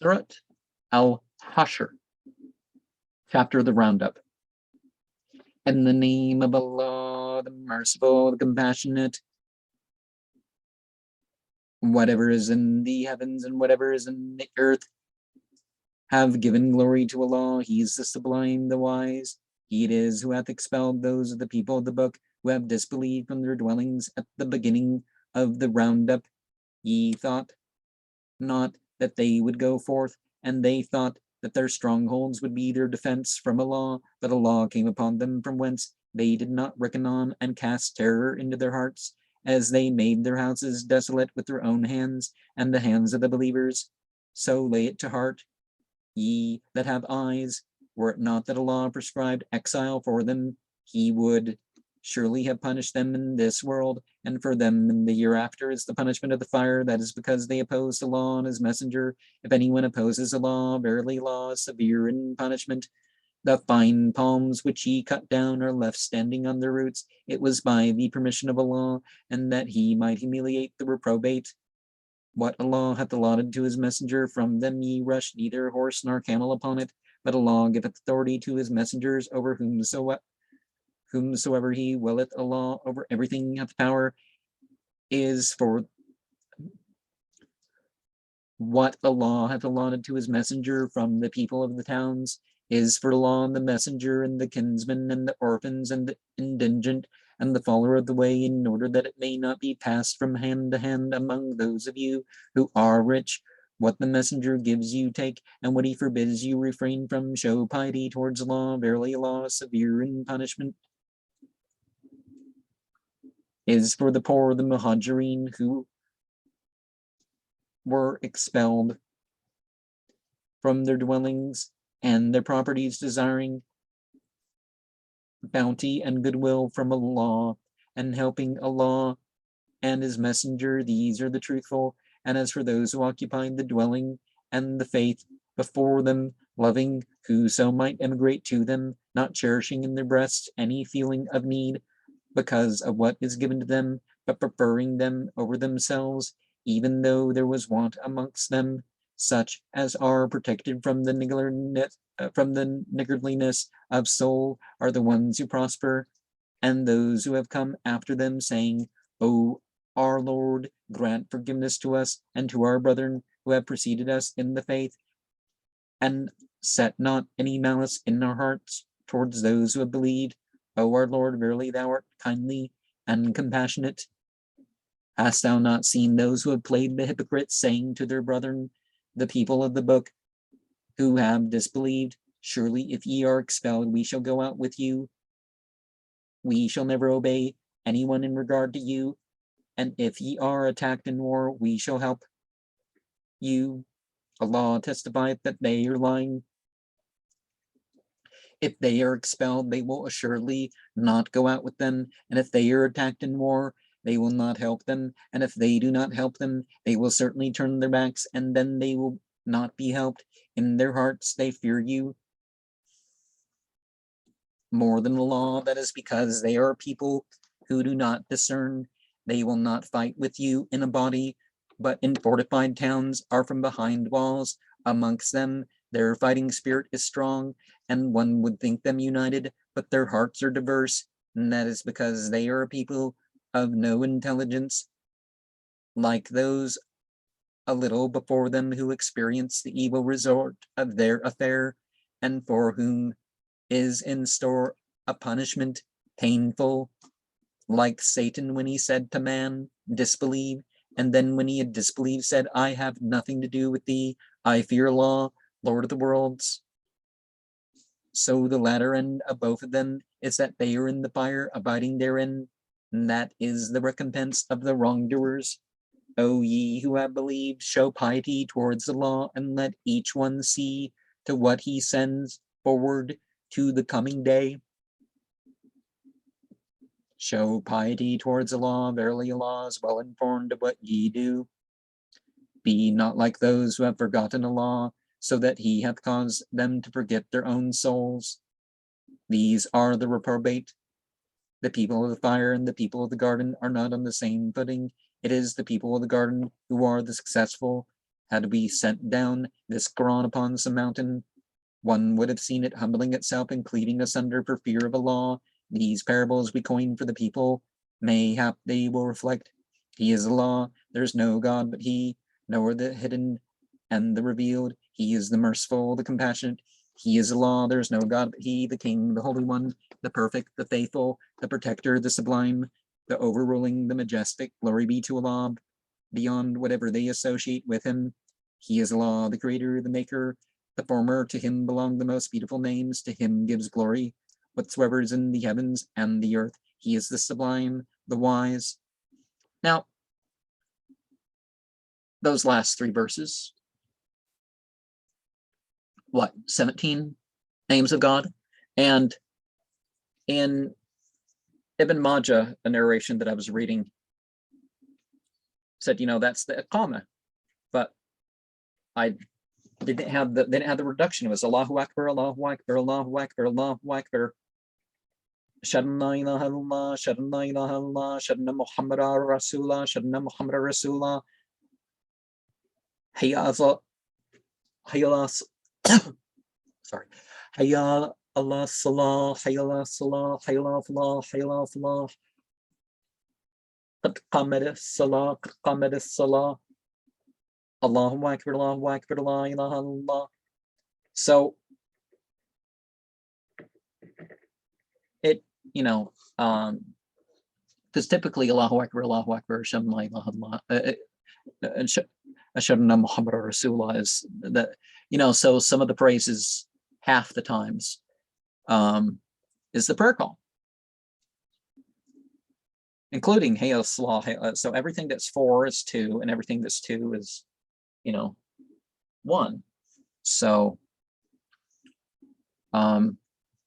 Surat al-Hashr, chapter the Roundup. In the name of Allah, the Merciful, the Compassionate. Whatever is in the heavens and whatever is in the earth have given glory to Allah. He is the Sublime, the Wise. He it is who hath expelled those of the people of the book who have disbelieved from their dwellings at the beginning of the roundup. Ye thought not that they would go forth, and they thought that their strongholds would be their defense from Allah, but Allah came upon them from whence they did not reckon on, and cast terror into their hearts, as they made their houses desolate with their own hands, and the hands of the believers. So lay it to heart, ye that have eyes, were it not that Allah prescribed exile for them, He would surely have punished them in this world, and for them in the hereafter is the punishment of the fire. That is because they opposed Allah and His messenger. If anyone opposes Allah, verily Allah is severe in punishment. The fine palms which ye cut down are left standing on their roots. It was by the permission of Allah, and that He might humiliate the reprobate. What Allah hath allotted to His messenger, from them ye rush neither horse nor camel upon it, but Allah giveth authority to His messengers over whomsoever He willeth. Allah over everything hath power. Is for what Allah hath allotted to His messenger from the people of the towns is for Allah and the messenger and the kinsman and the orphans and the indigent and the follower of the way, in order that it may not be passed from hand to hand among those of you who are rich. What the messenger gives you take, and what he forbids you refrain from. Show piety towards Allah. Verily Allah is severe in punishment. Is for the poor, the muhajirin, who were expelled from their dwellings and their properties, desiring bounty and goodwill from Allah, and helping Allah and His messenger. These are the truthful. And as for those who occupied the dwelling and the faith before them, loving whoso might emigrate to them, not cherishing in their breasts any feeling of need because of what is given to them, but preferring them over themselves, even though there was want amongst them, such as are protected from the niggardliness of soul, are the ones who prosper. And those who have come after them, saying, O our Lord, grant forgiveness to us and to our brethren who have preceded us in the faith, and set not any malice in our hearts towards those who have believed. O our Lord, verily Thou art kindly and compassionate. Hast Thou not seen those who have played the hypocrites, saying to their brethren, the people of the book, who have disbelieved, surely if ye are expelled, we shall go out with you. We shall never obey anyone in regard to you. And if ye are attacked in war, we shall help you. Allah testifieth that they are lying. If they are expelled, they will assuredly not go out with them. And if they are attacked in war, they will not help them. And if they do not help them, they will certainly turn their backs, and then they will not be helped. In their hearts they fear you more than the law. That is because they are people who do not discern. They will not fight with you in a body, but in fortified towns, are from behind walls. Amongst them their fighting spirit is strong, and one would think them united, but their hearts are diverse. And that is because they are a people of no intelligence, like those a little before them who experienced the evil resort of their affair, and for whom is in store a punishment painful, like Satan when he said to man, disbelieve, and then when he had disbelieved said, I have nothing to do with thee, I fear Allah, Lord of the worlds. So the latter end of both of them is that they are in the fire, abiding therein, and that is the recompense of the wrongdoers. O ye who have believed, show piety towards the law, and let each one see to what he sends forward to the coming day. Show piety towards the law, verily Allah is well informed of what ye do. Be not like those who have forgotten Allah, so that He hath caused them to forget their own souls. These are the reprobate. The people of the fire and the people of the garden are not on the same footing. It is the people of the garden who are the successful. Had we sent down this Qur'an upon some mountain, one would have seen it humbling itself and cleaving asunder for fear of Allah. These parables we coin for the people, mayhap they will reflect. He is Allah, there is no God but He, nor the hidden and the revealed. He is the merciful, the compassionate. He is Allah, there is no God but He, the King, the Holy One, the perfect, the faithful, the protector, the sublime, the overruling, the majestic. Glory be to Allah, beyond whatever they associate with Him. He is Allah, the Creator, the Maker, the former. To Him belong the most beautiful names. To Him gives glory whatsoever is in the heavens and the earth. He is the sublime, the wise. Now, those last three verses, what, 17 names of God? And in Ibn Majah, a narration that I was reading, said, that's the iqamah, but I didn't have the reduction. It was Allahu Akbar, Allahu Akbar, Allahu Akbar, Allahu Akbar. Shadna la ilaha illallah, shadna la ilaha illallah, shadna Muhammadar Rasulullah, shadna Muhammadar Rasulullah. Hayya sorry. Hayya Allah salah, hayya Allah salah, hayya Allah falah, hayya Allah falah. Qad qamat salah, qad qamat salah. Allahu Akbar, Allahu Akbar, la ilaha illallah. So it, because typically Allahu Akbar, Ashhadu an la ilaha illallah, Ashhadu anna Muhammadar Rasulullah is that, so some of the praises half the times is the prayer call, including Hayya Salah. So everything that's 4 is 2, and everything that's 2 is 1. So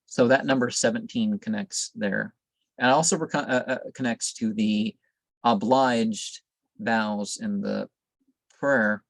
so that number 17 connects there, and also connects to the obliged vows in the prayer.